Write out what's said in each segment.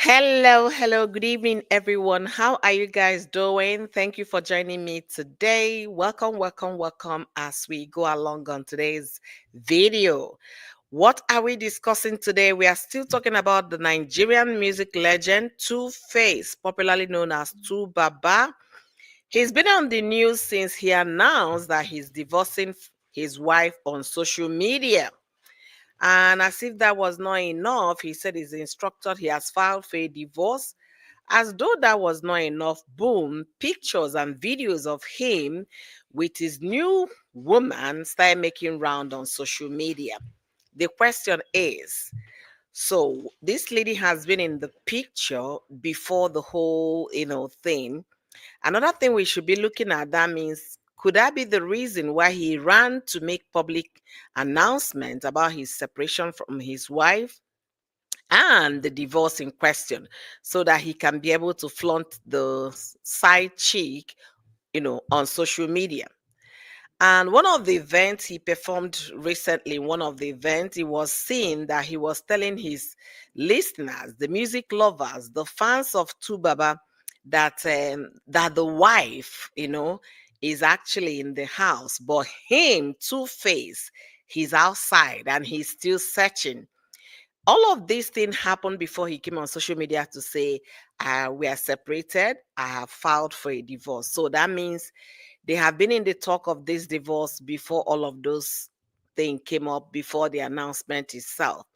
Hello, good evening, everyone. How are you guys doing? Thank you for joining me today. Welcome as we go along on today's video. What are we discussing today? We are still talking about the Nigerian music legend Tuface, popularly known as Baba. He's been on the news since he announced that he's divorcing his wife on social media. And as if that was not enough, he said his instructor he has filed for a divorce. As though that was not enough, boom, pictures and videos of him with his new woman started making round on social media. The question is, so this lady has been in the picture before the whole, thing. Another thing we should be looking at that means could that be the reason why he ran to make public announcement about his separation from his wife and the divorce in question so that he can be able to flaunt the side cheek, on social media? And one of the events he performed recently, one of the events, he was seen that he was telling his listeners, the music lovers, the fans of Tubaba, that the wife, is actually in the house, but him, Two Face, he's outside and he's still searching. All of these things happened before he came on social media to say, we are separated. I have filed for a divorce. So that means they have been in the talk of this divorce before all of those things came up, before the announcement itself.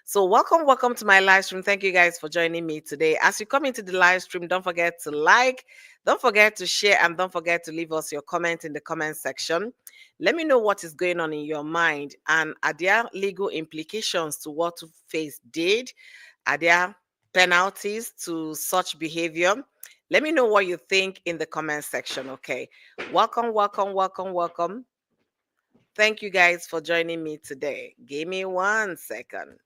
So, welcome to my live stream. Thank you guys for joining me today. As you come into the live stream, don't forget to like, don't forget to share, and don't forget to leave us your comment in the comment section. Let me know what is going on in your mind, and are there legal implications to what Two-Face did? Are there penalties to such behavior? Let me know what you think in the comment section. Okay. Welcome. Thank you guys for joining me today. Give me 1 second.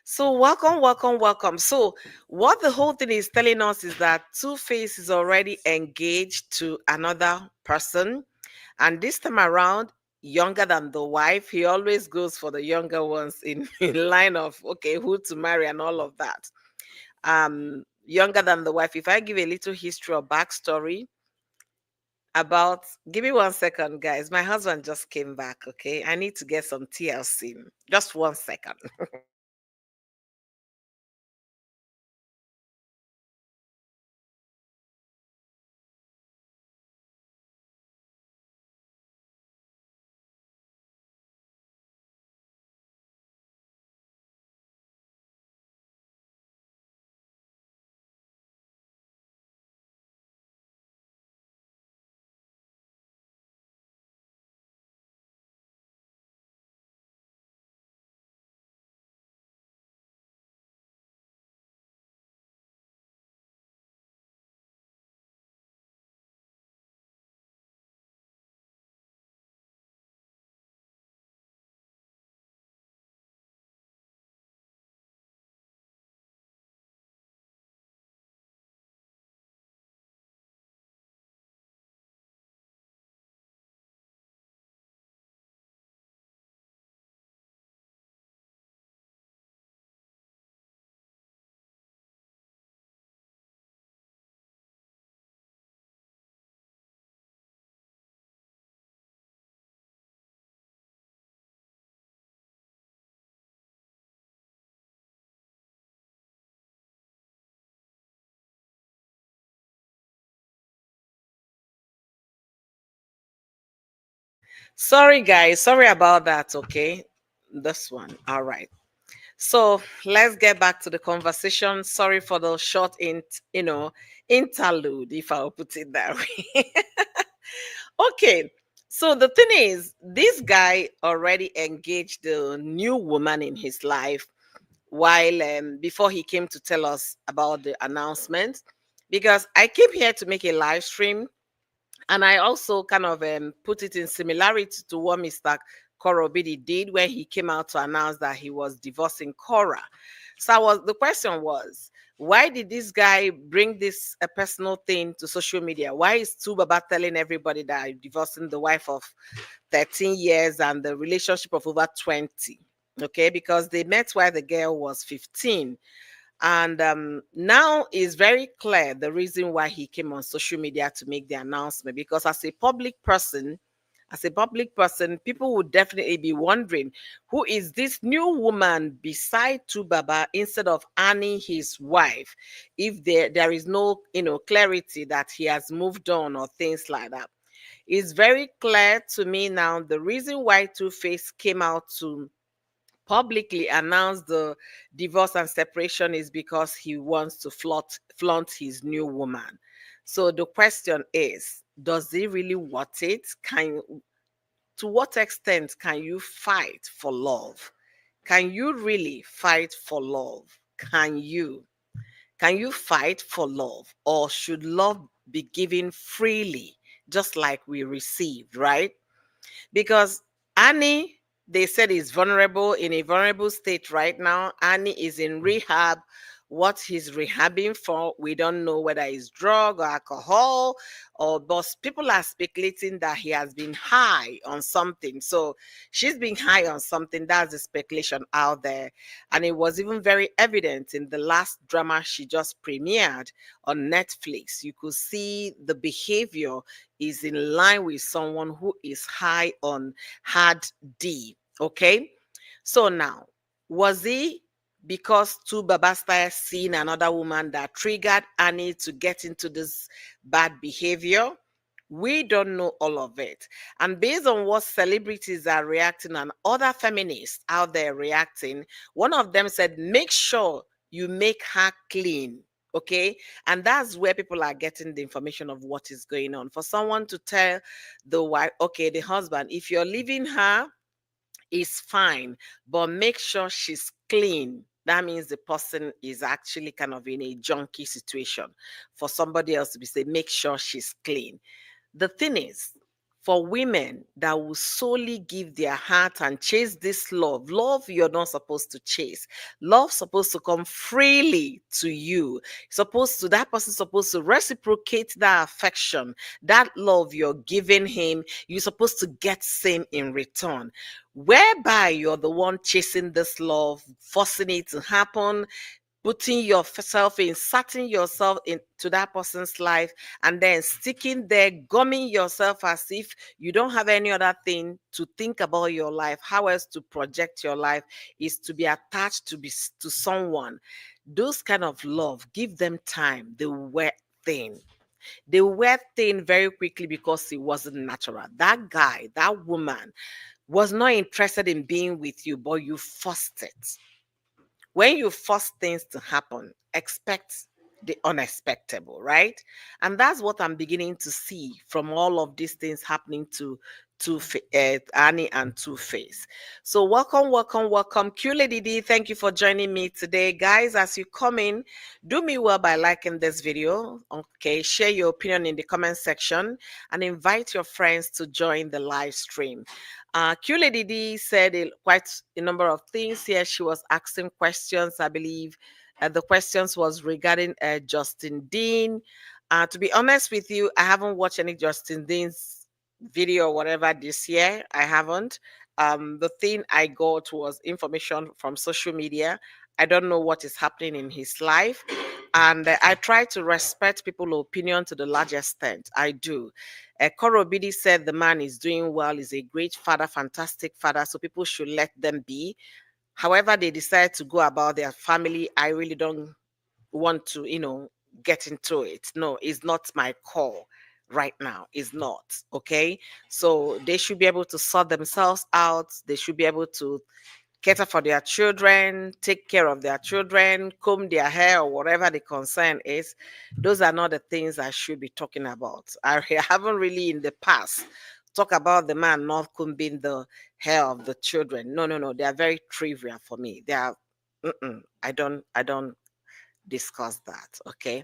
So welcome. So what the whole thing is telling us is that Two Face is already engaged to another person, and this time around, younger than the wife. He always goes for the younger ones in, in line of okay, who to marry and all of that. Younger than the wife. If I give a little history or backstory about, give me 1 second, guys. My husband just came back. Okay, I need to get some TLC. Just 1 second. Sorry, guys. Sorry about that. Okay. This one. All right. So let's get back to the conversation. Sorry for the short interlude, if I'll put it that way. Okay. So the thing is, this guy already engaged the new woman in his life while before he came to tell us about the announcement. Because I came here to make a live stream, and I also kind of put it in similarity to what Mr. Korobidi did when he came out to announce that he was divorcing Cora. The question was, why did this guy bring this a personal thing to social media? Why is Tubaba telling everybody that I'm divorcing the wife of 13 years and the relationship of over 20? Okay, because they met while the girl was 15. And now is very clear the reason why he came on social media to make the announcement. Because as a public person, people would definitely be wondering who is this new woman beside Tubaba instead of Annie, his wife, if there is no clarity that he has moved on or things like that. It's very clear to me now the reason why Two-Face came out to publicly announce the divorce and separation is because he wants to flaunt his new woman. So the question is, does he really want it? To what extent can you fight for love? Can you really fight for love? Can you? Can you fight for love? Or should love be given freely, just like we received, right? Because Annie, they said, is vulnerable, in a vulnerable state right now. Annie is in rehab. What he's rehabbing for, we don't know whether it's drug or alcohol, or but people are speculating that he has been high on something. So she's been high on something. That's the speculation out there. And it was even very evident in the last drama she just premiered on Netflix. You could see the behavior is in line with someone who is high on hard D. Okay. So now, was he because two Baba started seeing another woman that triggered Annie to get into this bad behavior? We don't know all of it. And based on what celebrities are reacting and other feminists out there reacting, one of them said, make sure you make her clean. Okay. And that's where people are getting the information of what is going on. For someone to tell the wife, okay, the husband, if you're leaving her, is fine, but make sure she's clean. That means the person is actually kind of in a junkie situation. For somebody else to be saying, make sure she's clean. The thing is, for women that will solely give their heart and chase this love you're not supposed to chase. Love supposed to come freely to you. That person supposed to reciprocate that affection, that love you're giving him. You're supposed to get same in return. Whereby you're the one chasing this love, forcing it to happen, putting yourself, inserting yourself into that person's life, and then sticking there, gumming yourself as if you don't have any other thing to think about your life. How else to project your life is to be attached to someone. Those kind of love, give them time. The wet thing. They wear thin very quickly because it wasn't natural. That guy, that woman was not interested in being with you, but you forced it. When you force things to happen, expect the unexpected, right? And that's what I'm beginning to see from all of these things happening to Annie and Two Face. So welcome, welcome, welcome. Q Lady D, thank you for joining me today. Guys, as you come in, do me well by liking this video. Okay, share your opinion in the comment section and invite your friends to join the live stream. Q Lady D said quite a number of things here. She was asking questions, I believe. The questions was regarding Justin Dean. To be honest with you, I haven't watched any Justin Dean's video or whatever this year. I haven't. The thing I got was information from social media. I don't know what is happening in his life. And I try to respect people's opinion to the large extent. I do. Korobidi said the man is doing well, is a great father, fantastic father, so people should let them be. However, they decide to go about their family, I really don't want to, get into it. No, it's not my call right now. It's not. Okay. So they should be able to sort themselves out. They should be able to cater for their children, take care of their children, comb their hair, or whatever the concern is. Those are not the things I should be talking about. I haven't really in the past talk about the man not combing the hair of the children. No, no, no. They are very trivial for me. They are. I don't discuss that. Okay,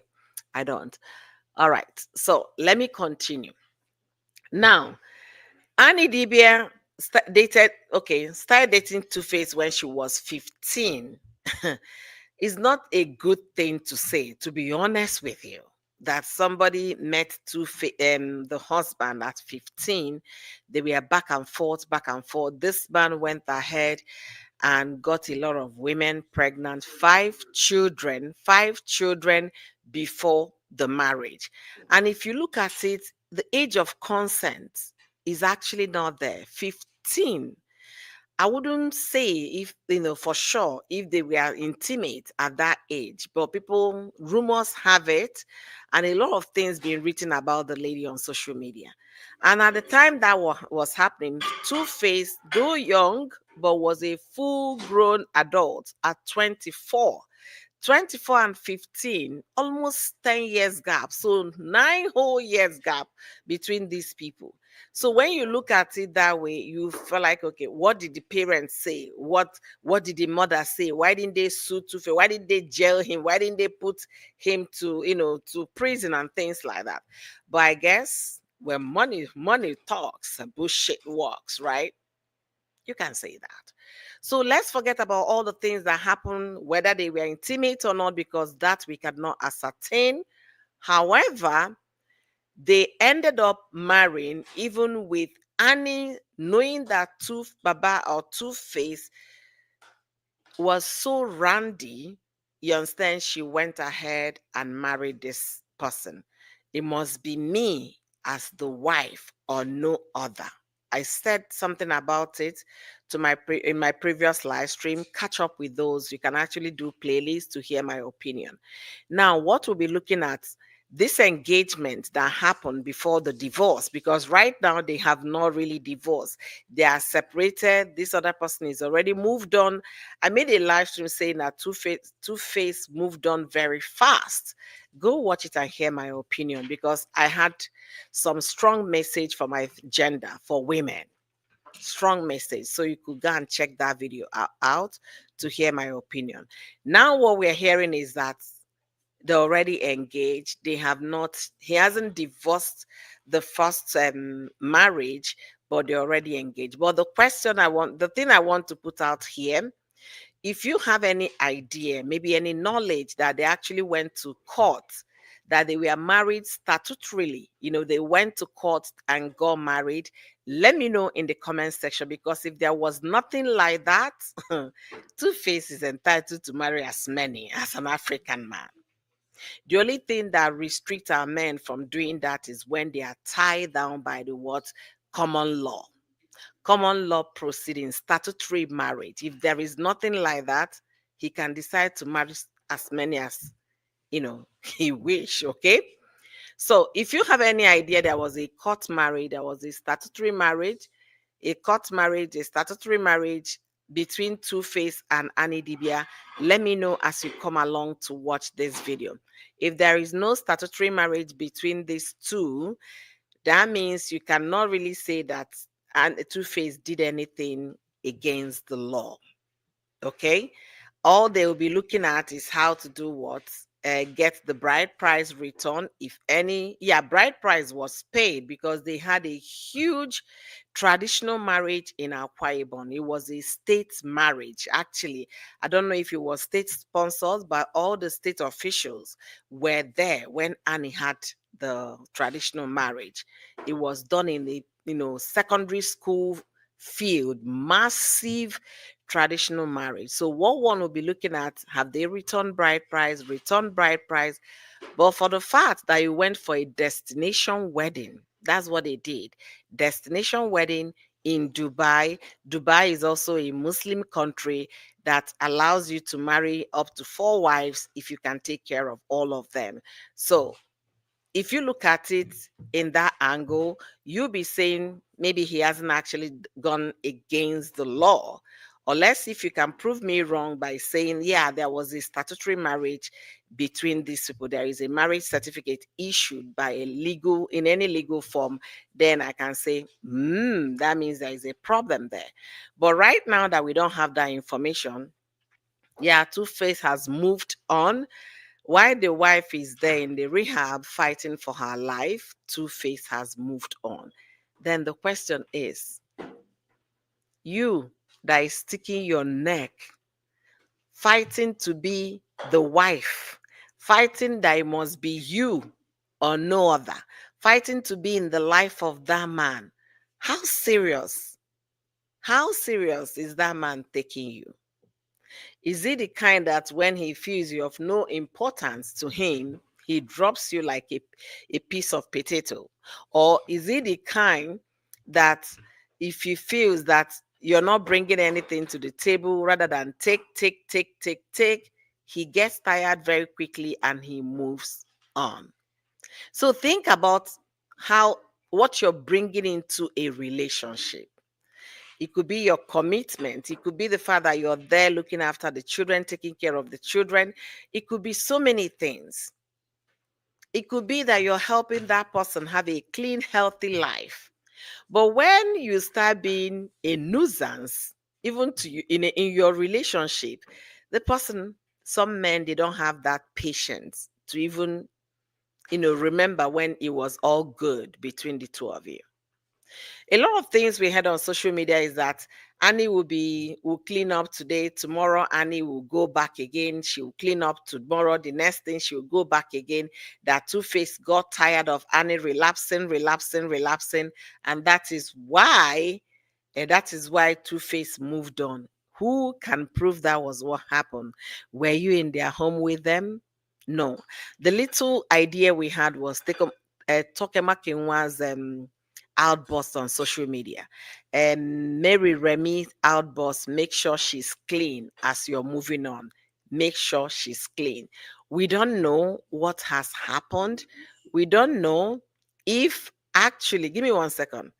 I don't. All right. So let me continue. Now, Annie Dibia started dating Two-Face when she was 15. It's not a good thing to say, to be honest with you, that somebody met the husband at 15. They were back and forth, back and forth. This man went ahead and got a lot of women pregnant, five children before the marriage. And if you look at it, the age of consent is actually not there. 15. I wouldn't say if, for sure, if they were intimate at that age, but rumors have it, and a lot of things being written about the lady on social media. And at the time that was happening, Two-Face, though young, but was a full grown adult at 24. 24 and 15, almost 10 years gap. So 9 whole years gap between these people. So when you look at it that way, you feel like, okay, what did the parents say? What did the mother say? Why didn't they sue Tuface? Why didn't they jail him? Why didn't they put him to prison and things like that? But I guess when money talks, bullshit walks, right? You can say that. So let's forget about all the things that happened, whether they were intimate or not, because that we cannot ascertain. However, they ended up marrying, even with Annie knowing that Tooth Baba or Two-Face was so randy, you understand, she went ahead and married this person. It must be me as the wife or no other. I said something about it in my previous live stream. Catch up with those. You can actually do playlists to hear my opinion. Now, what we'll be looking at, this engagement that happened before the divorce, because right now they have not really divorced. They are separated. This other person is already moved on. I made a live stream saying that Two-Face moved on very fast. Go watch it and hear my opinion, because I had some strong message for my gender, for women. Strong message. So you could go and check that video out to hear my opinion. Now, what we're hearing is that they're already engaged. He hasn't divorced the first marriage, but they're already engaged. But the thing I want to put out here, if you have any idea, maybe any knowledge that they actually went to court, that they were married statutorily, they went to court and got married, let me know in the comment section, because if there was nothing like that, Two-Face is entitled to marry as many as an African man. The only thing that restricts our men from doing that is when they are tied down by the what? Common law. Common law proceedings, statutory marriage. If there is nothing like that, he can decide to marry as many as he wish. Okay. So if you have any idea, there was a court marriage, there was a statutory marriage, a statutory marriage between Two-Face and Annie Dibia, let me know as you come along to watch this video. If there is no statutory marriage between these two, that means you cannot really say that Two-Face did anything against the law. Okay, all they will be looking at is how to do what, get the bride price return, if any. Yeah, bride price was paid because they had a huge traditional marriage in Akwa Ibom. It was a state marriage, actually. I don't know if it was state sponsored, but all the state officials were there when Annie had the traditional marriage. It was done in the secondary school field, massive traditional marriage. So what one will be looking at, have they returned bride price, but for the fact that you went for a destination wedding, that's what they did. Destination wedding in Dubai. Dubai is also a Muslim country that allows you to marry up to 4 wives if you can take care of all of them. So if you look at it in that angle, you'll be saying maybe he hasn't actually gone against the law. Unless if you can prove me wrong by saying, yeah, there was a statutory marriage between these people, there is a marriage certificate issued by in any legal form, then I can say, that means there is a problem there. But right now that we don't have that information, yeah, Two-Face has moved on. While the wife is there in the rehab fighting for her life, Two-Face has moved on. Then the question is, You that is sticking your neck, fighting to be the wife, fighting that it must be you or no other, fighting to be in the life of that man. How serious? How serious is that man taking you? Is he the kind that when he feels you of no importance to him, he drops you like a piece of potato? Or is he the kind that if he feels that you're not bringing anything to the table, rather than take, he gets tired very quickly and he moves on? So think about how what you're bringing into a relationship. It could be your commitment. It could be the fact that you're there looking after the children, taking care of the children. It could be so many things. It could be that you're helping that person have a clean, healthy life. But when you start being a nuisance, even to you in your relationship, the person, some men, they don't have that patience to even, remember when it was all good between the two of you. A lot of things we heard on social media is that Annie will clean up today, tomorrow Annie will go back again. She will clean up tomorrow. The next thing she will go back again. That Two-Face got tired of Annie relapsing, and that is why Two-Face moved on. Who can prove that was what happened? Were you in their home with them? No. The little idea we had was Tokemakinwa's outburst on social media. Mary Remy outburst, make sure she's clean as you're moving on. Make sure she's clean. We don't know what has happened. We don't know if actually, give me 1 second.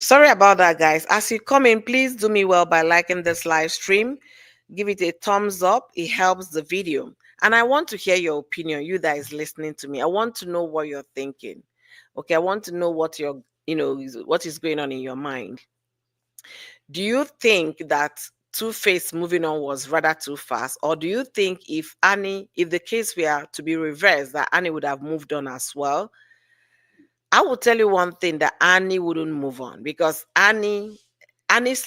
Sorry about that, guys. As you come in, please do me well by liking this live stream. Give it a thumbs up. It helps the video. And I want to hear your opinion, you that is listening to me. I want to know what you're thinking. Okay, I want to know what what is going on in your mind. Do you think that Two-Face moving on was rather too fast? Or do you think if the case were to be reversed, that Annie would have moved on as well? I will tell you one thing, that Annie wouldn't move on, because Annie's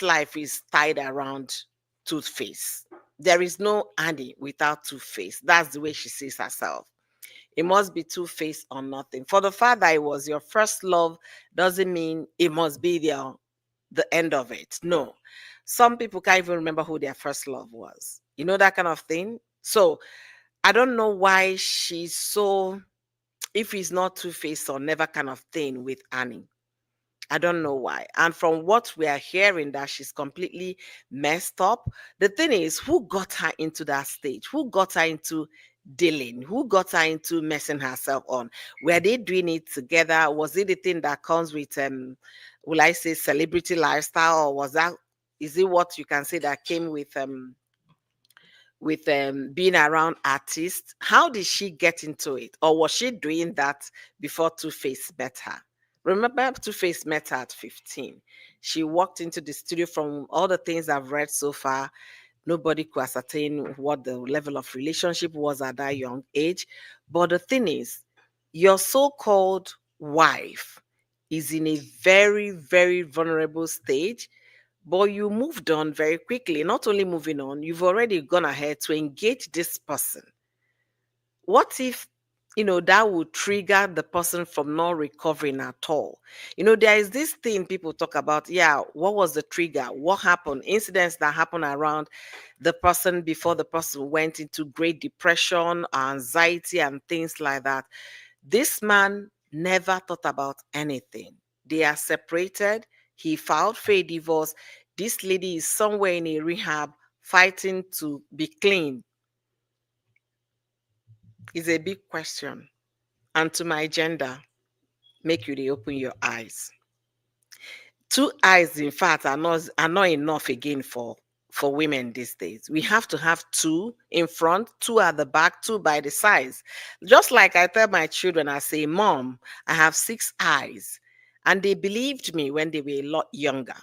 life is tied around Toothface. There is no Annie without Two-Face. That's the way she sees herself. It must be Two-Face or nothing. For the fact that it was your first love doesn't mean it must be the end of it. No. Some people can't even remember who their first love was. You know, that kind of thing. So I don't know why she's so, if it's not Two-Face or never kind of thing with Annie. I don't know why. And from what we are hearing, that she's completely messed up. The thing is, who got her into that stage? Who got her into dealing? Who got her into messing herself on? Were they doing it together? Was it the thing that comes with will I say celebrity lifestyle, or is it what you can say that came with being around artists? How did she get into it? Or was she doing that before Two-Face met her? Remember, Two-Face met her at 15. She walked into the studio. From all the things I've read so far, nobody could ascertain what the level of relationship was at that young age. But the thing is, your so-called wife is in a very, very vulnerable stage, but you moved on very quickly. Not only moving on, you've already gone ahead to engage this person. What if, that would trigger the person from not recovering at all? There is this thing people talk about. Yeah, what was the trigger? What happened? Incidents that happened around the person before the person went into great depression, anxiety, and things like that. This man never thought about anything. They are separated. He filed for a divorce. This lady is somewhere in a rehab fighting to be clean. Is a big question. And to my gender, make you dey open your eyes. Two eyes, in fact, are not enough again for women these days. We have to have two in front, two at the back, two by the sides. Just like I tell my children, I say, Mom, I have six eyes. And they believed me when they were a lot younger.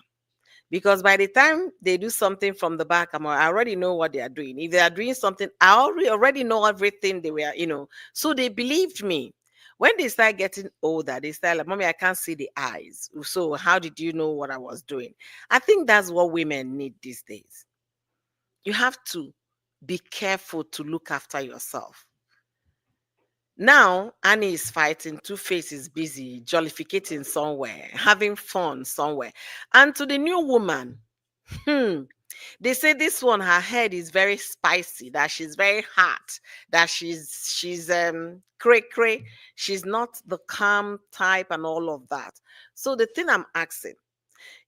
Because by the time they do something from the back, I already know what they are doing. If they are doing something, I already know everything they were. So they believed me. When they start getting older, they start like, Mommy, I can't see the eyes. So how did you know what I was doing? I think that's what women need these days. You have to be careful to look after yourself. Now, Annie is fighting, Two-Face is busy, jollificating somewhere, having fun somewhere. And to the new woman, hmm, they say this one, her head is very spicy, that she's very hot, that she's cray cray. She's not the calm type and all of that. So the thing I'm asking,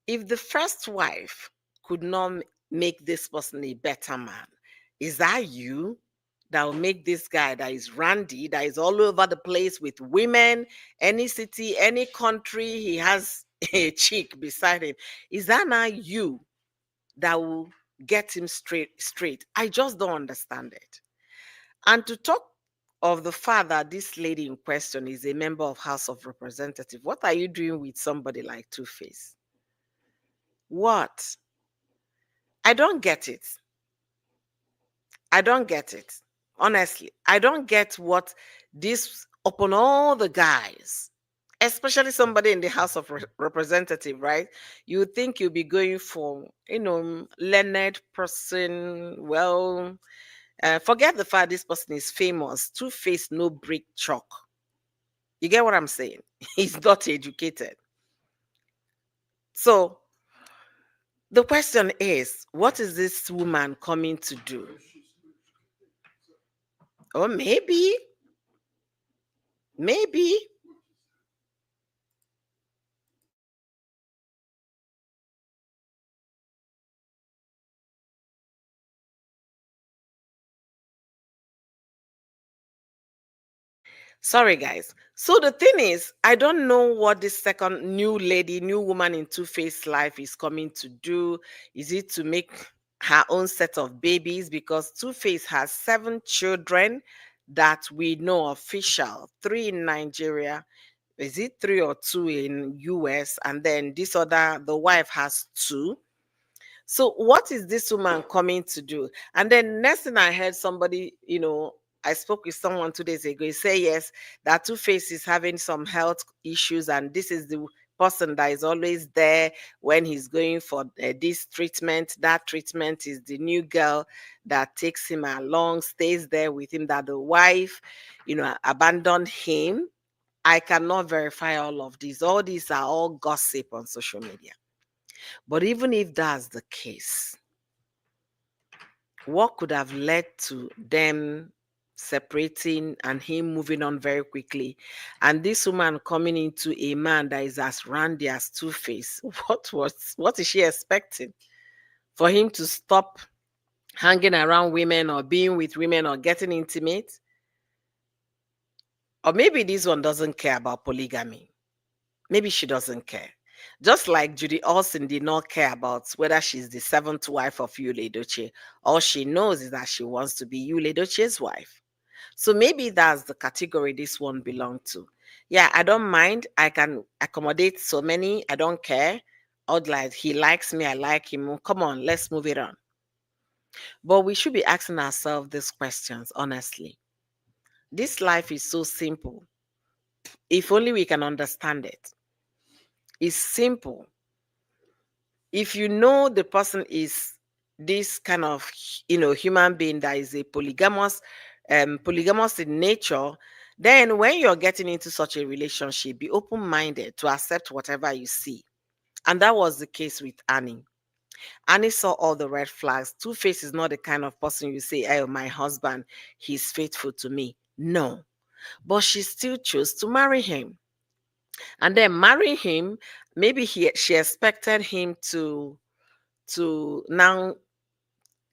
if the first wife could not make this person a better man, is that you that will make this guy that is randy, that is all over the place with women, any city, any country, he has a chick beside him? Is that not you that will get him straight? I just don't understand it. And to talk of the fact that this lady in question is a member of House of Representatives, what are you doing with somebody like Two-Face? What? I don't get it. I don't get it. Honestly, I don't get what this upon all the guys, especially somebody in the House of Representative, right? You would think you'll be going for, learned person. Well, forget the fact this person is famous. Two-Face, no brick chalk. You get what I'm saying? He's not educated. So the question is, what is this woman coming to do? Or maybe. Sorry, guys. So the thing is, I don't know what this second new woman in Two-Face life is coming to do. Is it to make her own set of babies? Because Two-Face has 7 children that we know official, 3 in Nigeria. Is it 3 or 2 in US? And then the wife has 2. So what is this woman coming to do? And then next thing I heard somebody, I spoke with someone 2 days ago. He said yes, that Two-Face is having some health issues, and this is the person that is always there when he's going for this treatment. That treatment is the new girl that takes him along, stays there with him. That the wife, abandoned him. I cannot verify all of these. All these are all gossip on social media. But even if that's the case, what could have led to them separating and him moving on very quickly, and this woman coming into a man that is as randy as Two-Face? What is she expecting? For him to stop hanging around women or being with women or getting intimate? Or maybe this one doesn't care about polygamy. Maybe she doesn't care. Just like Judy Austin did not care about whether she's the 7th wife of Yul Edochie. All she knows is that she wants to be Yul Edochie's wife. So maybe that's the category this one belongs to. Yeah, I don't mind. I can accommodate so many. I don't care. I'd like, he likes me, I like him. Come on, let's move it on. But we should be asking ourselves these questions honestly. This life is so simple. If only we can understand it. It's simple. If you know the person is this kind of human being that is a polygamous in nature, then when you're getting into such a relationship, be open-minded to accept whatever you see. And that was the case with Annie. Annie saw all the red flags. Two-Face is not the kind of person you say, oh, my husband, he's faithful to me. No. But she still chose to marry him. And then marrying him, maybe she expected him to now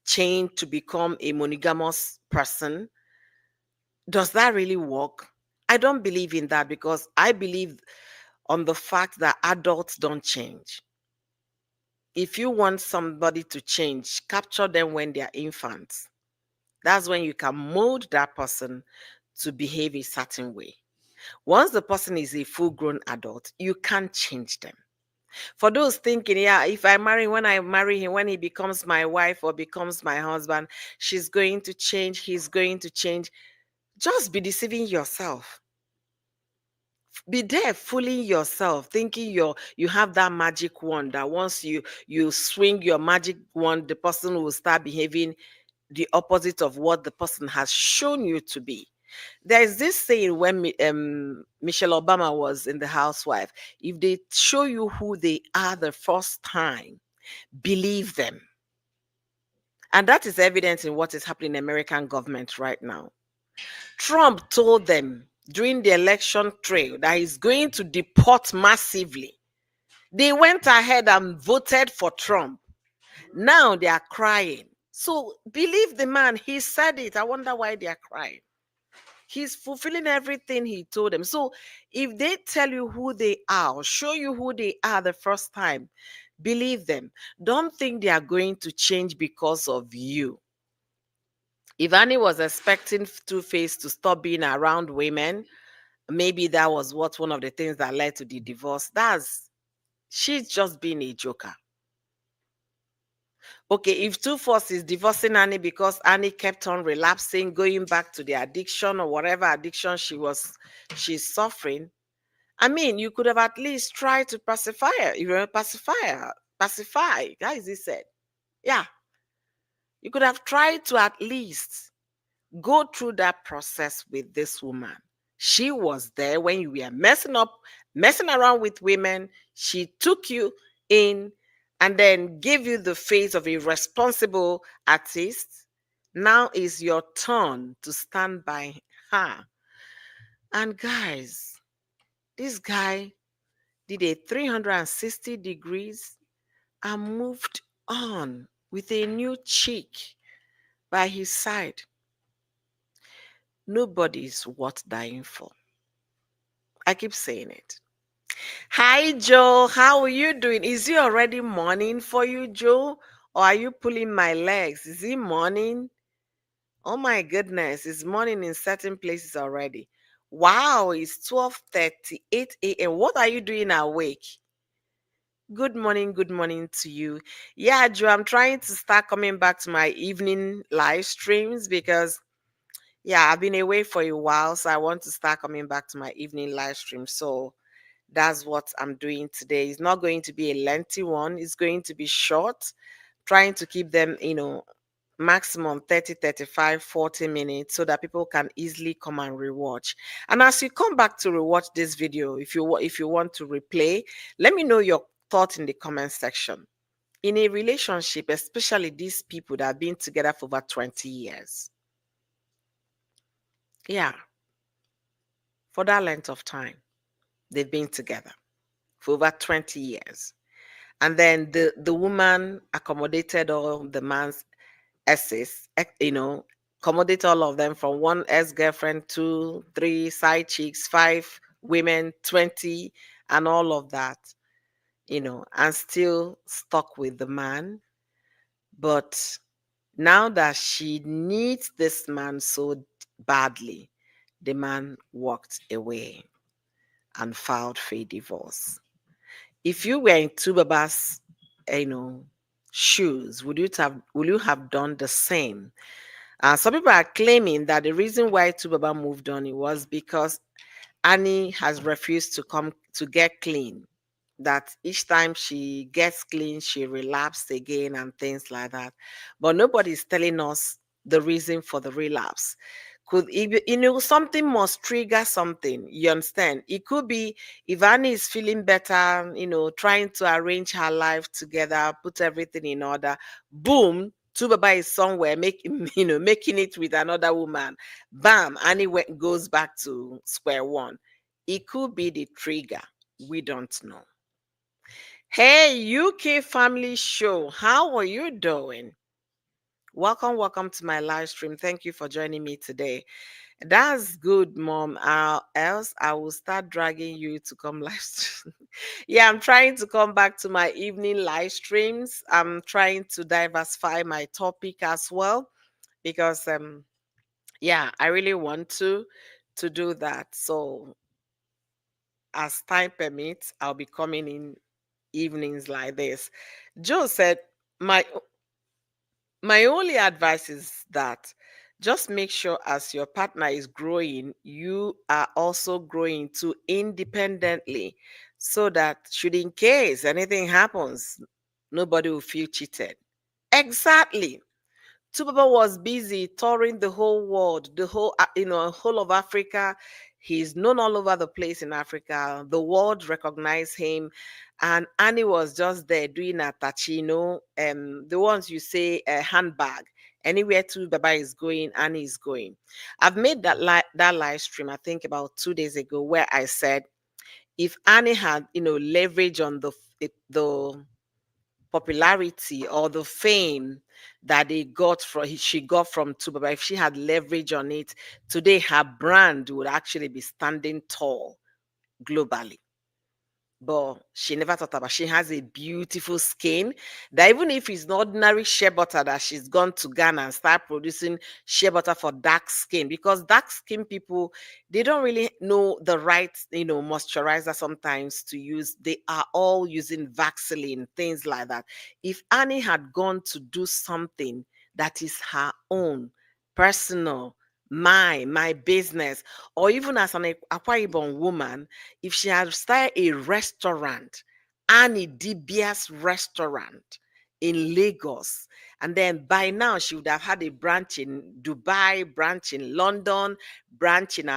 change to become a monogamous person. Does that really work? I don't believe in that because I believe on the fact that adults don't change. If you want somebody to change, capture them when they're infants. That's when you can mold that person to behave a certain way. Once the person is a full grown adult, you can't change them. For those thinking, yeah, if I marry, when I marry him, when he becomes my wife or becomes my husband, she's going to change, he's going to change. Just be deceiving yourself. Be there fooling yourself, thinking you have that magic wand that once you swing your magic wand, the person will start behaving the opposite of what the person has shown you to be. There is this saying when Michelle Obama was in the housewife: if they show you who they are the first time, believe them. And that is evident in what is happening in the American government right now. Trump told them during the election trail that he's going to deport massively. They went ahead and voted for Trump. Now they are crying. So believe the man. He said it. I wonder why they are crying. He's fulfilling everything he told them. So if they tell you who they are or show you who they are the first time, believe them. Don't think they are going to change because of you. If Annie was expecting Two-Face to stop being around women, maybe that was what one of the things that led to the divorce. She's just being a joker. Okay, if Two-Face is divorcing Annie because Annie kept on relapsing, going back to the addiction or whatever addiction she's suffering, I mean, you could have at least tried to pacify her. Pacify. How is it said? Yeah, you could have tried to at least go through that process with this woman. She was there when you were messing around with women. She took you in and then gave you the face of a responsible artist. Now is your turn to stand by her. And guys, this guy did a 360 degrees and moved on with a new chick by his side. Nobody's worth dying for. I keep saying it. Hi, Joe. How are you doing? Is it already morning for you, Joe? Or are you pulling my legs? Is it morning? Oh my goodness, it's morning in certain places already. Wow, it's 12:38 a.m. What are you doing awake? Good morning to you. Yeah, Joe, I'm trying to start coming back to my evening live streams because yeah, I've been away for a while, so I want to start coming back to my evening live stream. So that's what I'm doing today. It's not going to be a lengthy one, it's going to be short, trying to keep them, maximum 30, 35, 40 minutes so that people can easily come and rewatch. And as you come back to rewatch this video, if you want to replay, let me know your thought in the comment section. In a relationship, especially these people that have been together for over 20 years. Yeah, for that length of time, they've been together for over 20 years. And then the woman accommodated all the man's exes, accommodate all of them from one ex-girlfriend, two, three side chicks, five women, 20, and all of that, and still stuck with the man. But now that she needs this man so badly, the man walked away and filed for a divorce. If you were in Tubaba's, you know, shoes, would you have done the same? Some people are claiming that the reason why Tubaba moved on it was because Annie has refused to come to get clean. That each time she gets clean, she relapsed again and things like that. But nobody's telling us the reason for the relapse. Could it be, something must trigger something. You understand? It could be if Annie is feeling better, trying to arrange her life together, put everything in order. Boom, Tubaba is somewhere making making it with another woman. Bam, Annie goes back to square one. It could be the trigger. We don't know. Hey, UK Family Show, how are you doing? Welcome to my live stream. Thank you for joining me today. That's good, mom. Else I will start dragging you to come live stream. Yeah, I'm trying to come back to my evening live streams. I'm trying to diversify my topic as well because yeah, I really want to do that. So as time permits, I'll be coming in evenings like this. Joe said, my my only advice is that just make sure as your partner is growing, you are also growing too independently so that should in case anything happens, nobody will feel cheated. Exactly. Tubaba was busy touring the whole world, the whole, whole of Africa. He's known all over the place in Africa. The world recognized him. And Annie was just there doing a tachino, the ones you say a handbag. Anywhere Baba is going, Annie is going. I've made that live stream, I think about 2 days ago, where I said if Annie had, leverage on the popularity or the fame that she got from Tuba, if she had leverage on it, today her brand would actually be standing tall globally. But she never thought about she has a beautiful skin that even if it's not ordinary shea butter that she's gone to Ghana and start producing shea butter for dark skin, because dark skin people, they don't really know the right moisturizer sometimes to use. They are all using Vaseline, things like that. If Annie had gone to do something that is her own personal, my business, or even as an Akwa Ibom woman, if she had started a restaurant, Annie Dibia's restaurant in Lagos, and then by now she would have had a branch in Dubai, branch in London, branch in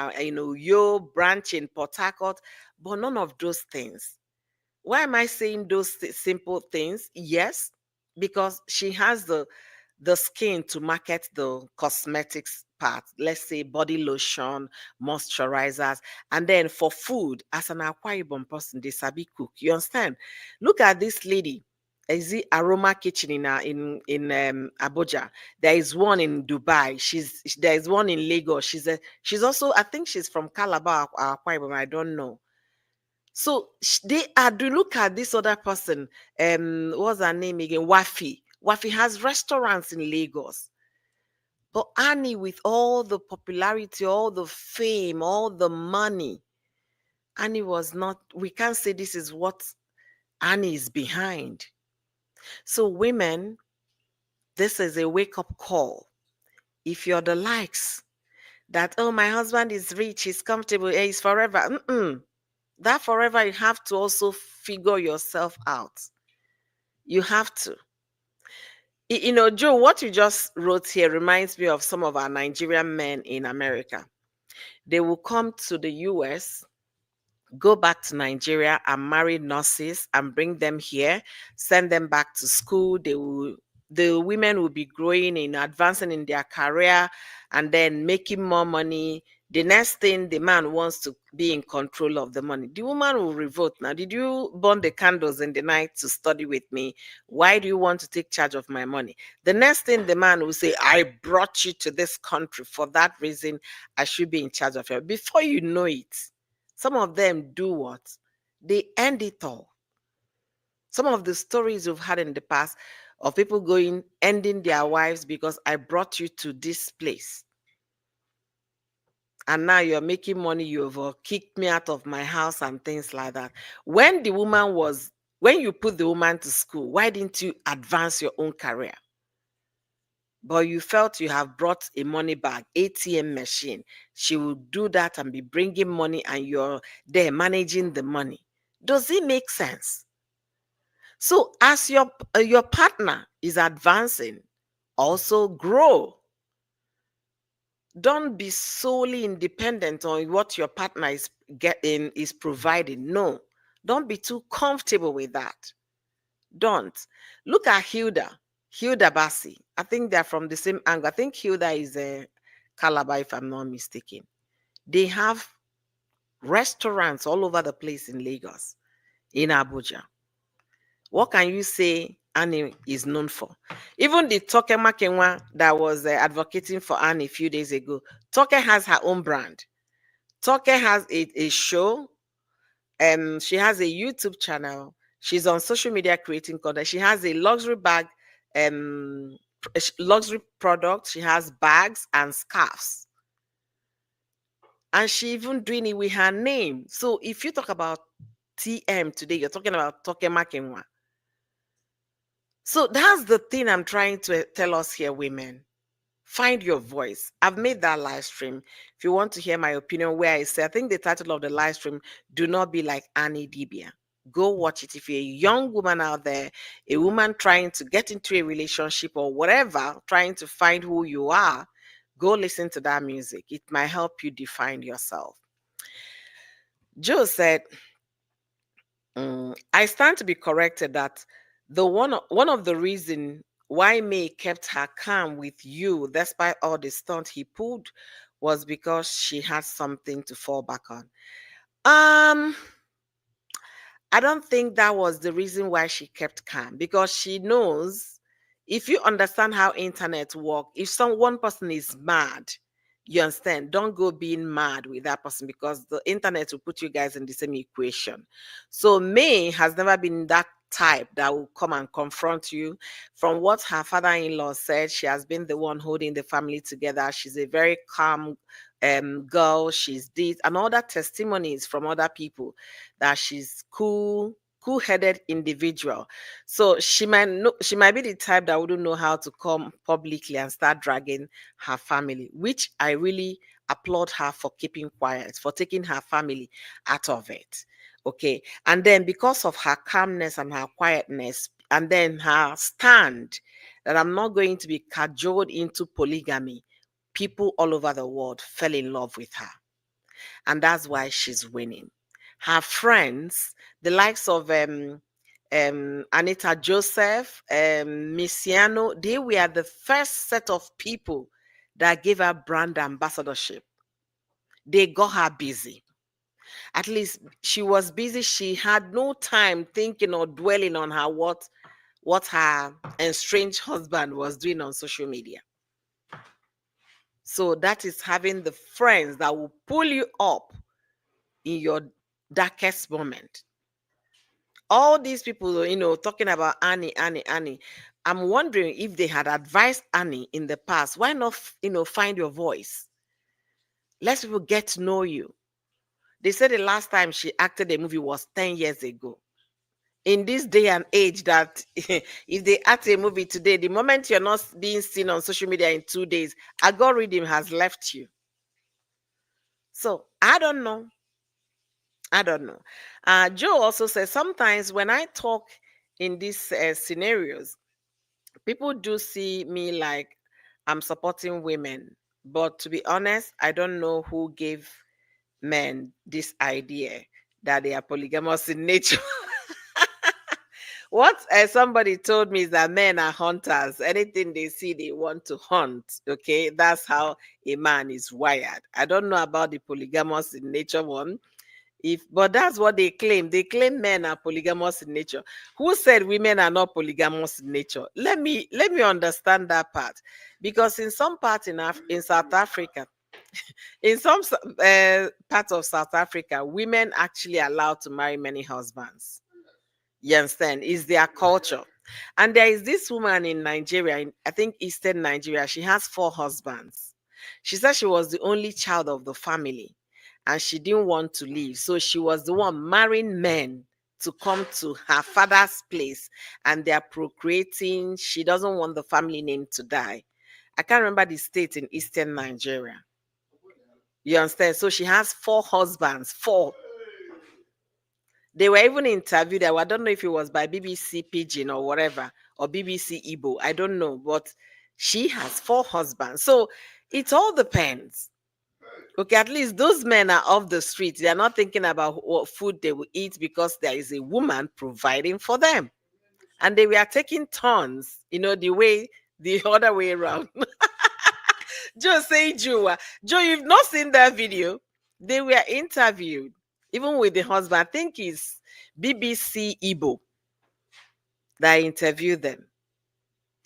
Yo, branch in Port Harcourt, but none of those things. Why am I saying those simple things? Yes, because she has the skin to market the cosmetics part, let's say body lotion, moisturizers, and then for food, as an Akwa Ibom person, they sabi cook. You understand? Look at this lady. Is it Aroma Kitchen in Abuja? There is one in Dubai. There is one in Lagos. She's also, I think she's from Calabar, Akwa Ibom. I don't know. So they are. Do look at this other person. What's her name again? Wafi. Wafi has restaurants in Lagos. But Annie, with all the popularity, all the fame, all the money, Annie was not. We can't say this is what Annie is behind. So women, this is a wake up call. If you're the likes that, oh, my husband is rich, he's comfortable, he's forever. That forever, you have to also figure yourself out. You have to. Joe, what you just wrote here reminds me of some of our Nigerian men in America. They will come to the US, go back to Nigeria and marry nurses and bring them here, send them back to school. The women will be growing in advancing in their career and then making more money. The next thing the man wants to be in control of the money. The woman will revolt. Now, did you burn the candles in the night to study with me? Why do you want to take charge of my money? The next thing the man will say, I brought you to this country for that reason. I should be in charge of you. Before you know it, some of them do what? They end it all. Some of the stories we've had in the past of people ending their wives because I brought you to this place. And now you're making money, you've kicked me out of my house and things like that. When you put the woman to school, why didn't you advance your own career? But you felt you have brought a money bag, ATM machine. She will do that and be bringing money and you're there managing the money. Does it make sense? So as your partner is advancing, also grow. Don't be solely independent on what your partner is providing. No. Don't be too comfortable with that. Don't. Look at Hilda Bassi. I think they're from the same angle. I think Hilda is a Calabar, if I'm not mistaken. They have restaurants all over the place in Lagos, in Abuja. What can you say Annie is known for. Even the Toke Makenwa that was advocating for Annie a few days ago, Toke has her own brand. Toke has a show. She has a YouTube channel. She's on social media creating content. She has a luxury bag, luxury product. She has bags and scarves. And she even doing it with her name. So if you talk about TM today, you're talking about Toke Makenwa. So that's the thing I'm trying to tell us here, women. Find your voice. I've made that live stream. If you want to hear my opinion, where I say, I think the title of the live stream, Do Not Be Like Annie Dibia. Go watch it. If you're a young woman out there, a woman trying to get into a relationship or whatever, trying to find who you are, go listen to that music. It might help you define yourself. Joe said, I stand to be corrected that the one of the reason why May kept her calm with you despite all the stunt he pulled was because she had something to fall back on. Um, I don't think that was the reason why she kept calm, because she knows, if you understand how internet work, if one person is mad, you understand, don't go being mad with that person, because the internet will put you guys in the same equation. So May has never been that type that will come and confront you. From what her father-in-law said, she has been the one holding the family together. She's a very calm girl. She's this and other testimonies from other people that she's cool-headed individual. So she might be the type that wouldn't know how to come publicly and start dragging her family, which I really applaud her for keeping quiet, for taking her family out of it. Okay. And then because of her calmness and her quietness, and then her stand that I'm not going to be cajoled into polygamy, people all over the world fell in love with her. And that's why she's winning. Her friends, the likes of Anita Joseph, Missiano, they were the first set of people that gave her brand ambassadorship. They got her busy. At least she was busy. She had no time thinking or dwelling on what her estranged husband was doing on social media. So that is having the friends that will pull you up in your darkest moment. All these people, talking about Annie. I'm wondering if they had advised Annie in the past. Why not, find your voice? Let people get to know you. They said the last time she acted a movie was 10 years ago. In this day and age that if they act a movie today, the moment you're not being seen on social media in 2 days, algorithm has left you. So I don't know. Joe also says sometimes when I talk in these scenarios, people do see me like I'm supporting women. But to be honest, I don't know who gave men this idea that they are polygamous in nature. What somebody told me is that men are hunters. Anything they see, they want to hunt. Okay, that's how a man is wired. I don't know about the polygamous in nature one. But that's what they claim. They claim men are polygamous in nature. Who said women are not polygamous in nature? Let me understand that part, because in some part in South Africa, in some part of South Africa, women actually allowed to marry many husbands. You understand? It's their culture. And there is this woman in Nigeria, I think Eastern Nigeria. She has 4 husbands. She said she was the only child of the family and she didn't want to leave. So she was the one marrying men to come to her father's place, and they're procreating. She doesn't want the family name to die. I can't remember the state in Eastern Nigeria. You understand? So she has 4 husbands, 4. They were even interviewed. I don't know if it was by BBC Pidgin or whatever, or BBC Igbo. I don't know. But she has 4 husbands. So it all depends. Okay, at least those men are off the street. They are not thinking about what food they will eat because there is a woman providing for them. And they were taking turns, the other way around. Joe say, Joe, you've not seen that video. They were interviewed, even with the husband. I think it's BBC Igbo. that interview them.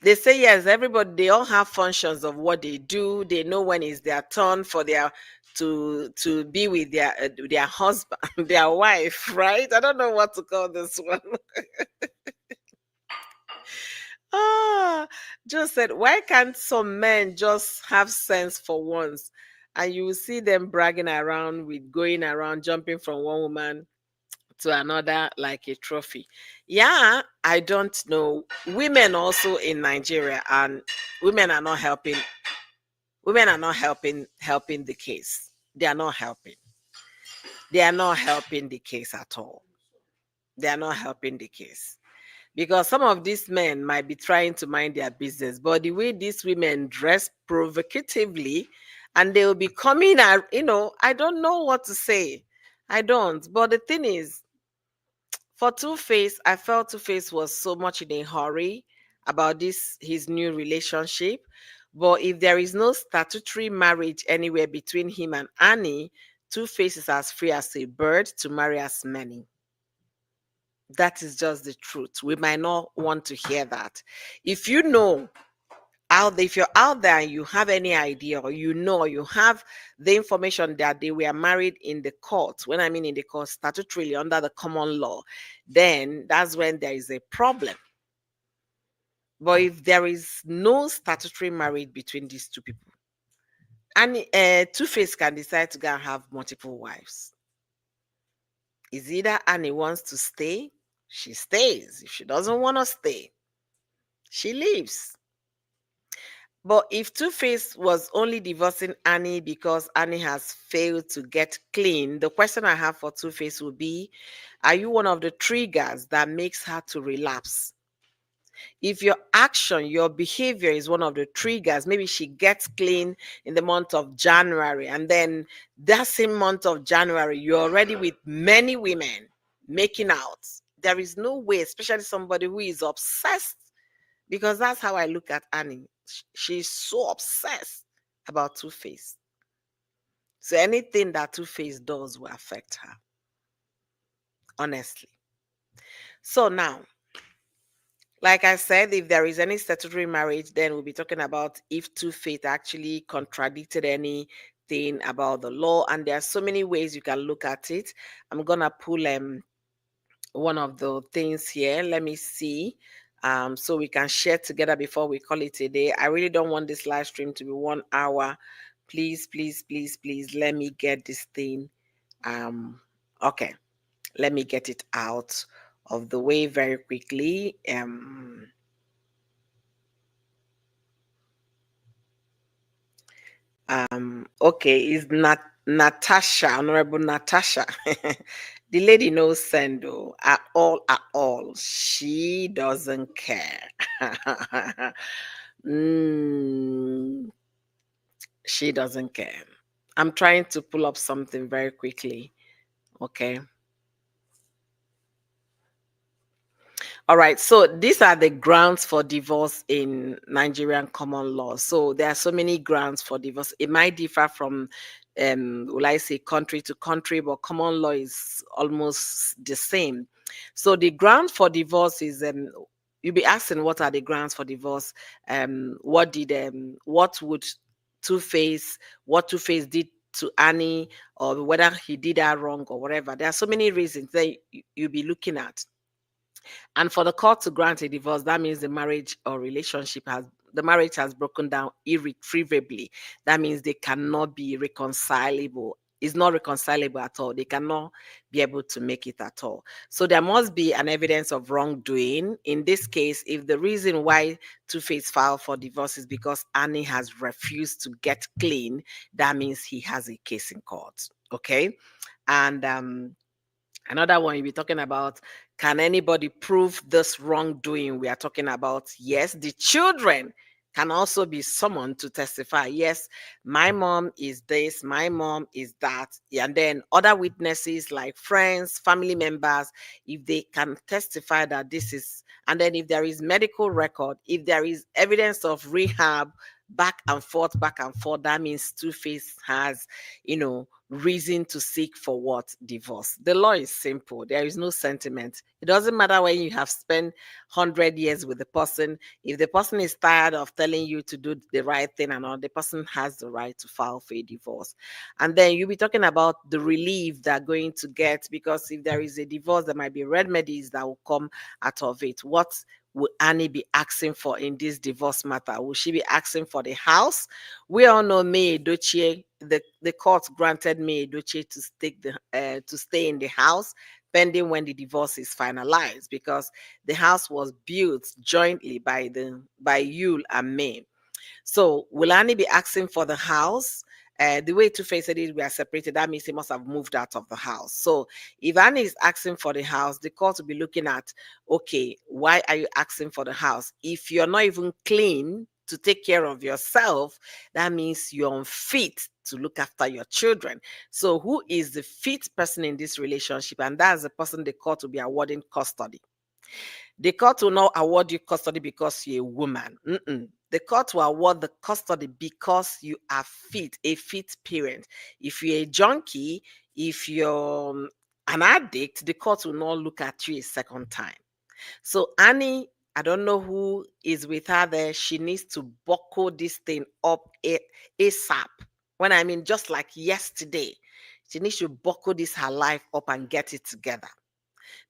They say yes, everybody, they all have functions of what they do. They know when it's their turn for their to be with their husband, their wife, right? I don't know what to call this one. Ah, just said, why can't some men just have sense for once? And you will see them bragging around with going around, jumping from one woman to another like a trophy. Yeah, I don't know. Women also in Nigeria, and women are not helping. Women are not helping the case. They are not helping. They are not helping the case at all. They are not helping the case. Because some of these men might be trying to mind their business, but the way these women dress provocatively, and they will be coming out, I don't know what to say. I don't. But the thing is, for Two-Face, I felt Two-Face was so much in a hurry about this his new relationship. But if there is no statutory marriage anywhere between him and Annie, Two-Face is as free as a bird to marry as many. That is just the truth. We might not want to hear that. If you know out there, if you're out there and you have any idea, or you have the information that they were married in the court, when I mean in the court, statutorily under the common law, then that's when there is a problem. But if there is no statutory marriage between these two people, and Two-Face can decide to go and have multiple wives. Is either Annie wants to stay, she stays. If she doesn't want to stay, she leaves. But if Two-Face was only divorcing Annie because Annie has failed to get clean, the question I have for Two-Face would be, are you one of the triggers that makes her to relapse? If your action, your behavior is one of the triggers, maybe she gets clean in the month of January, and then that same month of January, you're already with many women making out. There is no way, especially somebody who is obsessed, because that's how I look at Annie. She's so obsessed about Two-Face. So anything that Two-Face does will affect her, honestly. So now, like I said, if there is any statutory marriage, then we'll be talking about if Two-Face actually contradicted anything about the law. And there are so many ways you can look at it. I'm gonna pull one of the things here. Let me see. So we can share together before we call it a day. I really don't want this live stream to be 1 hour. Please, please, please, please, let me get this thing. Okay, let me get it out of the way very quickly. Okay, is Natasha, Honorable Natasha. The lady knows Sendo at all, at all. She doesn't care. Mm, she doesn't care. I'm trying to pull up something very quickly. Okay. All right, so these are the grounds for divorce in Nigerian common law. So there are so many grounds for divorce. It might differ from, will I say, country to country, but common law is almost the same. So the ground for divorce is, you'll be asking, what are the grounds for divorce? What would Two-Face, what Two-Face did to Annie, or whether he did her wrong or whatever. There are so many reasons that you'll be looking at. And for the court to grant a divorce, that means the marriage has broken down irretrievably. That means they cannot be reconcilable. It's not reconcilable at all. They cannot be able to make it at all. So there must be an evidence of wrongdoing. In this case, if the reason why Two-Face filed for divorce is because Annie has refused to get clean, that means he has a case in court. Okay. And another one you'll be talking about, can anybody prove this wrongdoing we are talking about? Yes, the children can also be summoned to testify. Yes, my mom is this, my mom is that. And then other witnesses like friends, family members, if they can testify that this is, and then if there is medical record, if there is evidence of rehab back and forth, back and forth, that means Two-Face has, reason to seek for what? Divorce. The law is simple. There is no sentiment. It doesn't matter when you have spent 100 years with the person. If the person is tired of telling you to do the right thing and all, the person has the right to file for a divorce. And then you'll be talking about the relief they're going to get, because if there is a divorce, there might be remedies that will come out of it. What will Annie be asking for in this divorce matter? Will she be asking for the house? We all know May Edochie, the court granted May Edochie to stay in the house pending when the divorce is finalized, because the house was built jointly by Yule and May. So will Annie be asking for the house? The way Two-Face said it, we are separated. That means he must have moved out of the house. So if Annie is asking for the house, the court will be looking at, okay, why are you asking for the house? If you're not even clean to take care of yourself, that means you're unfit to look after your children. So who is the fit person in this relationship? And that's the person the court will be awarding custody. The court will not award you custody because you're a woman. The court will award the custody because you are fit, a fit parent. If you're a junkie, if you're an addict, the court will not look at you a second time. So Annie, I don't know who is with her there. She needs to buckle this thing up ASAP. When I mean just like yesterday, she needs to buckle this her life up and get it together,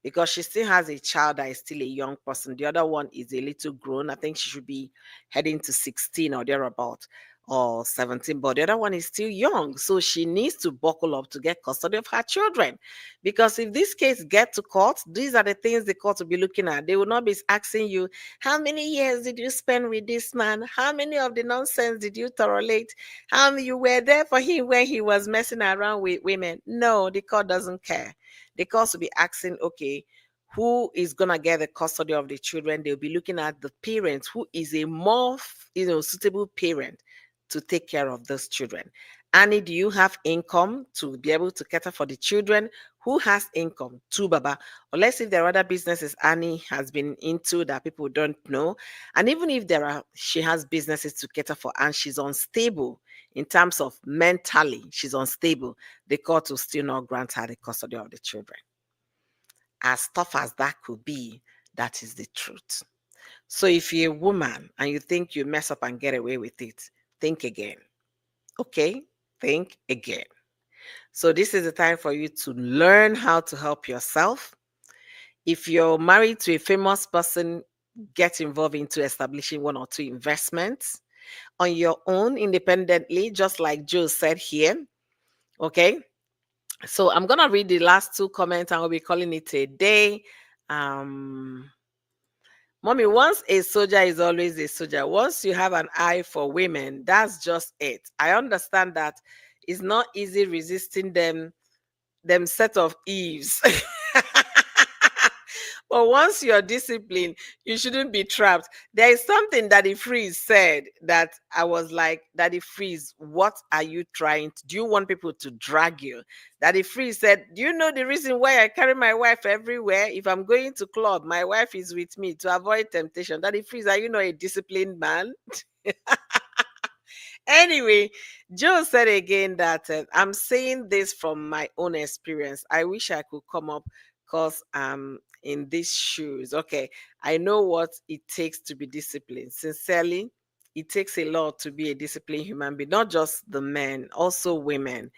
because she still has a child that is still a young person. The other one is a little grown. I think she should be heading to 16 or thereabout, or 17, but the other one is still young. So she needs to buckle up to get custody of her children. Because if this case get to court, these are the things the court will be looking at. They will not be asking you, how many years did you spend with this man? How many of the nonsense did you tolerate? How many you were there for him when he was messing around with women? No, the court doesn't care. The court will be asking, okay, who is gonna get the custody of the children? They'll be looking at the parents, who is a more suitable parent to take care of those children. Annie, do you have income to be able to cater for the children? Who has income? To Baba. Or let's say there are other businesses Annie has been into that people don't know. And even if she has businesses to cater for and she's unstable in terms of mentally, she's unstable, the court will still not grant her the custody of the children. As tough as that could be, that is the truth. So if you're a woman and you think you mess up and get away with it, think again. Okay? Think again. So this is the time for you to learn how to help yourself. If you're married to a famous person, get involved into establishing one or two investments on your own independently, just like Joe said here. Okay? So I'm gonna read the last two comments and we'll be calling it a day. Mommy, once a soldier is always a soldier. Once you have an eye for women, that's just it. I understand that it's not easy resisting them set of Eves. But once you're disciplined, you shouldn't be trapped. There is something Daddy Freeze said that I was like, Daddy Freeze, what are you trying to do? You want people to drag you? Daddy Freeze said, do you know the reason why I carry my wife everywhere? If I'm going to club, my wife is with me to avoid temptation. Daddy Freeze, are you not a disciplined man? Anyway, Joe said again that I'm saying this from my own experience. I wish I could come up because I'm in these shoes. Okay, I know what it takes to be disciplined. Sincerely, it takes a lot to be a disciplined human being, not just the men, also women.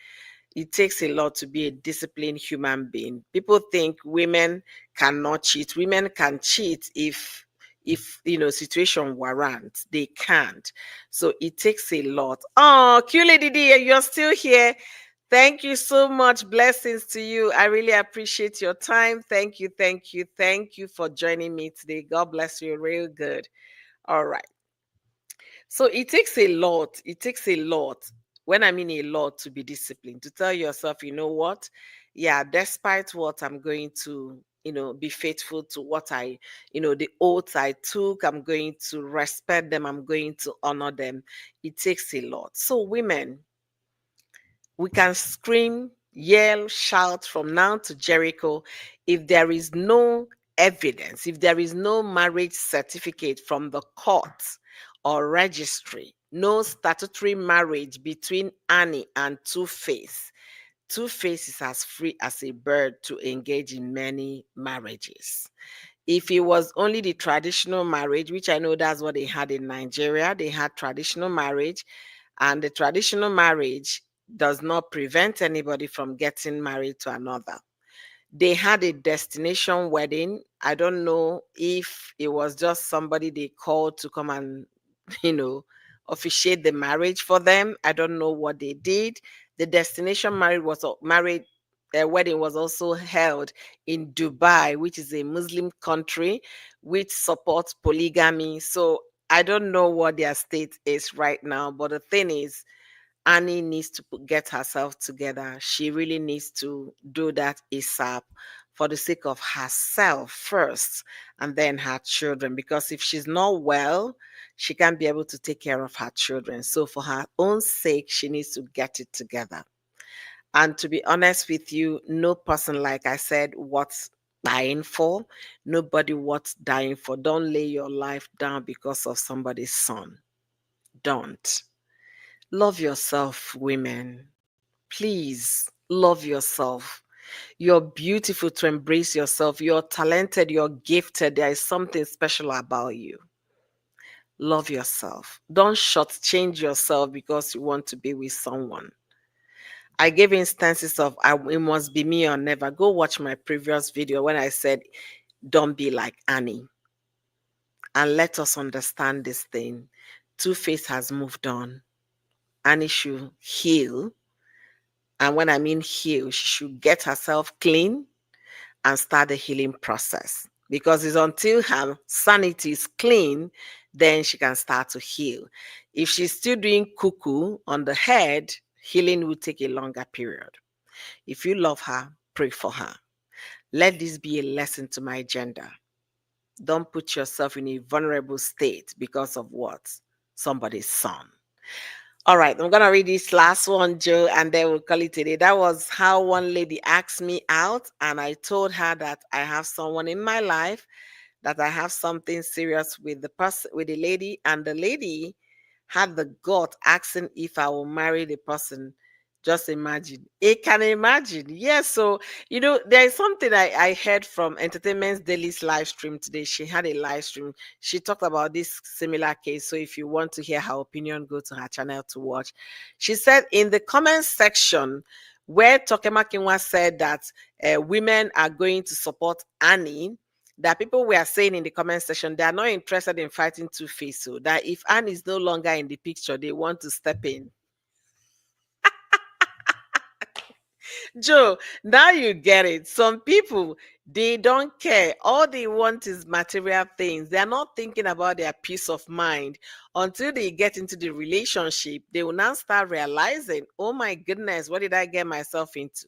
It takes a lot to be a disciplined human being. People think women cannot cheat. Women can cheat if situation warrants. They can't. So it takes a lot. Oh, Q Lady D, you're still here. Thank you so much. Blessings to you. I really appreciate your time. Thank you, thank you, thank you for joining me today. God bless you. Real good. All right. So it takes a lot. It takes a lot. When I mean a lot, to be disciplined, to tell yourself, you know what? Yeah, despite what, I'm going to, be faithful to what the oaths I took. I'm going to respect them. I'm going to honor them. It takes a lot. So women, we can scream, yell, shout from now to Jericho. If there is no evidence, if there is no marriage certificate from the court or registry, No statutory marriage between Annie and Two-Face. Two-Face is as free as a bird to engage in many marriages. If it was only the traditional marriage, which I know that's what they had in Nigeria, they had traditional marriage, and the traditional marriage does not prevent anybody from getting married to another. They had a destination wedding. I don't know if it was just somebody they called to come and, you know, officiate the marriage for them. I don't know what they did. The destination marriage was married. Wedding was also held in Dubai, which is a Muslim country which supports polygamy. So I don't know what their state is right now, but the thing is, Annie needs to get herself together. She really needs to do that ASAP for the sake of herself first and then her children. Because if she's not well, she can't be able to take care of her children. So, for her own sake, she needs to get it together. And to be honest with you, no person, like I said, what's dying for, nobody what's dying for. Don't lay your life down because of somebody's son. Don't. Love yourself, women. Please love yourself. You're beautiful to embrace yourself. You're talented. You're gifted. There is something special about you. Love yourself. Don't shortchange yourself because you want to be with someone. I gave instances of it must be me or never. Go watch my previous video when I said, don't be like Annie. And let us understand this thing. Two-Face has moved on. Annie should heal. And when I mean heal, she should get herself clean and start the healing process. Because it's until her sanity is clean, then she can start to heal. If she's still doing cuckoo on the head, healing will take a longer period. If you love her, pray for her. Let this be a lesson to my gender. Don't put yourself in a vulnerable state because of what? Somebody's son. All right, I'm gonna read this last one, Joe, and then we'll call it today. That was how one lady asked me out, and I told her that I have someone in my life, that I have something serious with the person, with the lady, and the lady had the gut asking if I will marry the person. Just imagine. It can imagine. Yes. So, there is something I heard from Entertainment's Daily's live stream today. She had a live stream. She talked about this similar case. So, if you want to hear her opinion, go to her channel to watch. She said in the comment section, where Tokema Kinwa said that women are going to support Annie, that people were saying in the comment section they are not interested in fighting Two-Face. So that if Anne is no longer in the picture, they want to step in. Joe, now you get it. Some people, they don't care. All they want is material things. They are not thinking about their peace of mind until they get into the relationship. They will now start realizing, oh my goodness, what did I get myself into?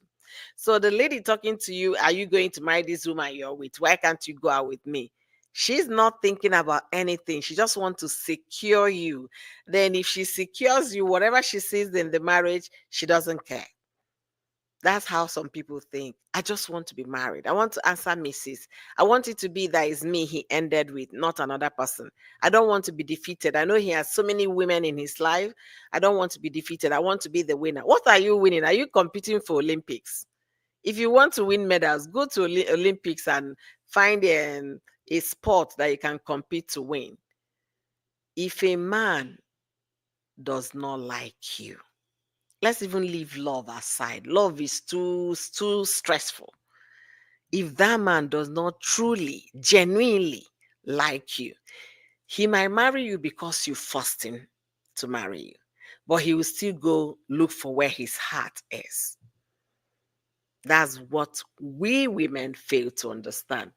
So the lady talking to you, are you going to marry this woman you're with? Why can't you go out with me? She's not thinking about anything. She just wants to secure you. Then if she secures you, whatever she sees in the marriage, she doesn't care. That's how some people think. I just want to be married. I want to answer Mrs. I want it to be that it's me he ended with, not another person. I don't want to be defeated. I know he has so many women in his life. I don't want to be defeated. I want to be the winner. What are you winning? Are you competing for Olympics? If you want to win medals, go to Olympics and find a sport that you can compete to win. If a man does not like you, let's even leave love aside. Love is too stressful. If that man does not truly, genuinely like you, he might marry you because you forced him to marry you, but he will still go look for where his heart is. That's what we women fail to understand.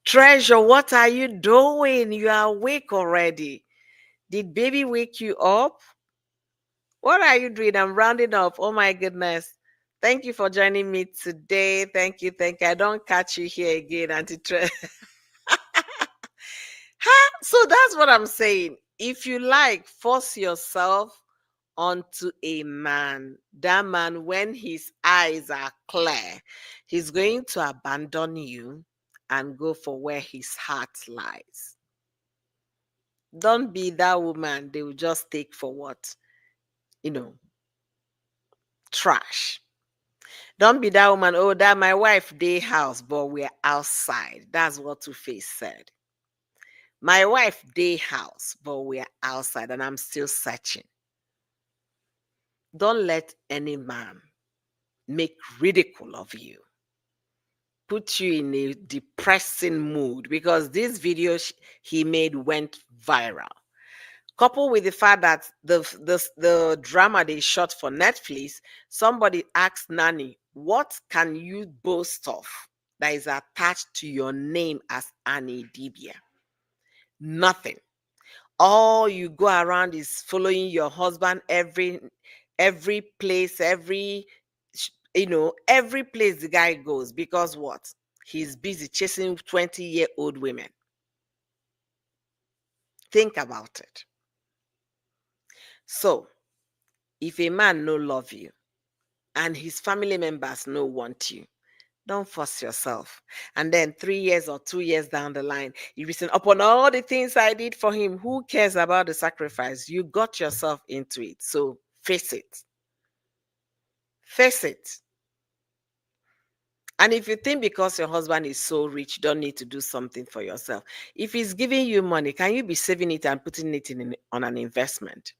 Treasure, what are you doing? You are awake already. Did baby wake you up? What are you doing? I'm rounding up. Oh my goodness. Thank you for joining me today. Thank you. Thank you. I don't catch you here again, Auntie Tre. So that's what I'm saying. If you like, force yourself onto a man. That man, when his eyes are clear, he's going to abandon you and go for where his heart lies. Don't be that woman they will just take for what? You know, trash. Don't be that woman, oh, that my wife day house, but we're outside. That's what Two-Face said. My wife day house, but we're outside and I'm still searching. Don't let any man make ridicule of you, put you in a depressing mood because this video he made went viral. Coupled with the fact that the drama they shot for Netflix, somebody asked Nani, what can you boast of that is attached to your name as Annie Dibia? Nothing. All you go around is following your husband every place, every place the guy goes because what? He's busy chasing 20-year-old women. Think about it. So, if a man no love you and his family members no want you, don't force yourself. And then 3 years or 2 years down the line, you listen upon all the things I did for him. Who cares about the sacrifice? You got yourself into it. So face it. Face it. And if you think because your husband is so rich, you don't need to do something for yourself. If he's giving you money, can you be saving it and putting it on an investment?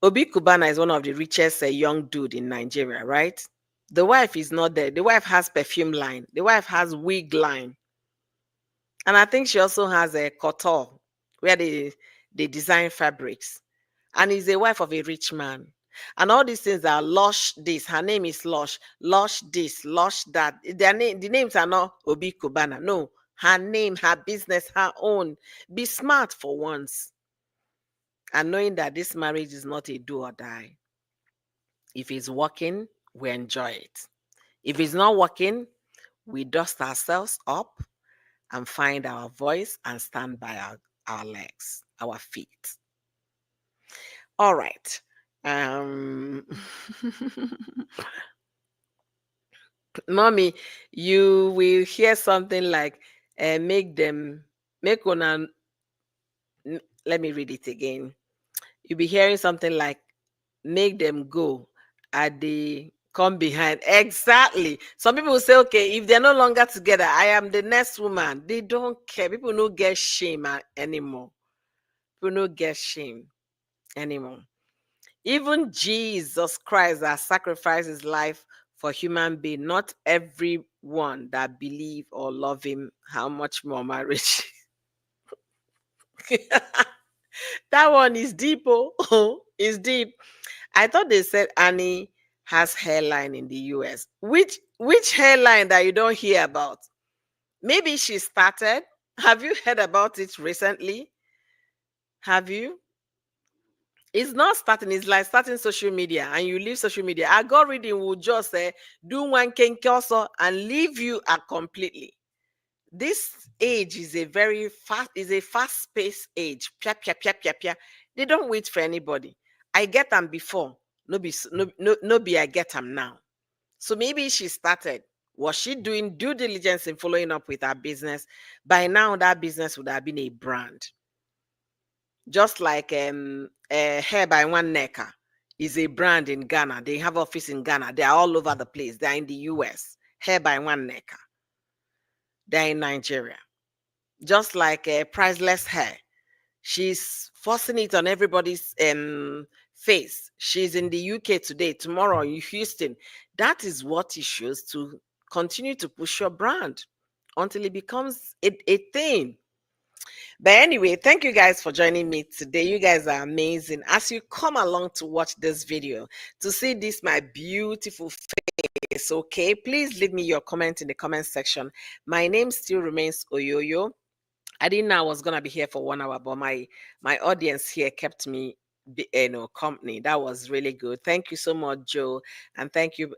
Obi Kubana is one of the richest young dude in Nigeria, right? The wife is not there. The wife has perfume line. The wife has wig line. And I think she also has a couture where they design fabrics. And is a wife of a rich man. And all these things are Lush this. Her name is Lush. Lush this, Lush that. The names are not Obi Kubana. No. Her name, her business, her own. Be smart for once. And knowing that this marriage is not a do or die. If it's working, we enjoy it. If it's not working, we dust ourselves up and find our voice and stand by our legs, our feet. All right. Um Mommy, you will hear something like make them make una let me read it again. You'll be hearing something like make them go and they come behind. Exactly. Some people will say, okay, if they're no longer together, I am the next woman. They don't care. People don't get shame anymore. People don't get shame anymore. Even Jesus Christ that sacrificed his life for human being, not everyone that believe or love him, how much more marriage. That one is deep, oh, it's deep. I thought they said Annie has hairline in the US. Which hairline that you don't hear about? Maybe she started. Have you heard about it recently? Have you? It's not starting, it's like starting social media and you leave social media. Algorithm will just do one kenke also and leave you completely. This age is a fast-paced age. Pia, pia, pia, pia, pia. They don't wait for anybody. I get them before. No be I get them now. So maybe she started. Was she doing due diligence in following up with her business? By now, that business would have been a brand. Just like Hair by One Necker is a brand in Ghana. They have office in Ghana. They are all over the place. They are in the US. Hair by One Necker. They're in Nigeria. Just like Priceless Hair. She's forcing it on everybody's face. She's in the UK today, tomorrow in Houston. That is what it shows to continue to push your brand until it becomes a thing. But anyway, thank you guys for joining me today. You guys are amazing. As you come along to watch this video, to see this, my beautiful face, okay? Please leave me your comment in the comment section. My name still remains Oyoyo. I didn't know I was gonna be here for 1 hour, but my audience here kept me, company. That was really good. Thank you so much, Joe, and thank you,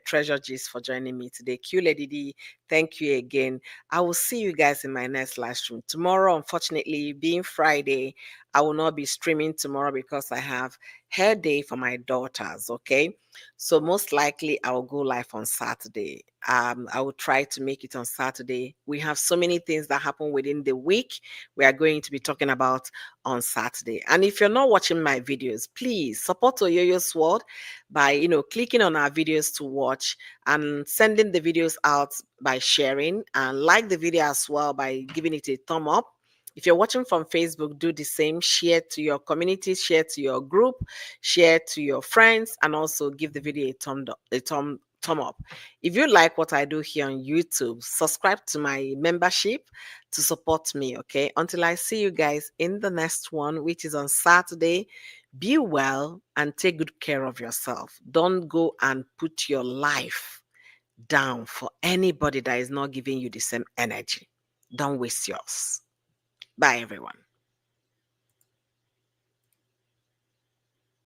Treasure G's, for joining me today. Q Lady D, thank you again. I will see you guys in my next live stream tomorrow. Unfortunately, being Friday, I will not be streaming tomorrow because I have hair day for my daughters. Okay, so most likely I'll go live on Saturday. I will try to make it on Saturday. We have so many things that happen within the week we are going to be talking about on Saturday. And if you're not watching my videos, please support Oyoyo's World by clicking on our videos to watch and sending the videos out by sharing, and like the video as well by giving it a thumb up. If you're watching from Facebook, do the same. Share to your community, share to your group, share to your friends, and also give the video a thumb up. If you like what I do here on YouTube, subscribe to my membership to support me. Okay. Until I see you guys in the next one, which is on Saturday. Be well and take good care of yourself. Don't go and put your life down for anybody that is not giving you the same energy. Don't waste yours. Bye, everyone.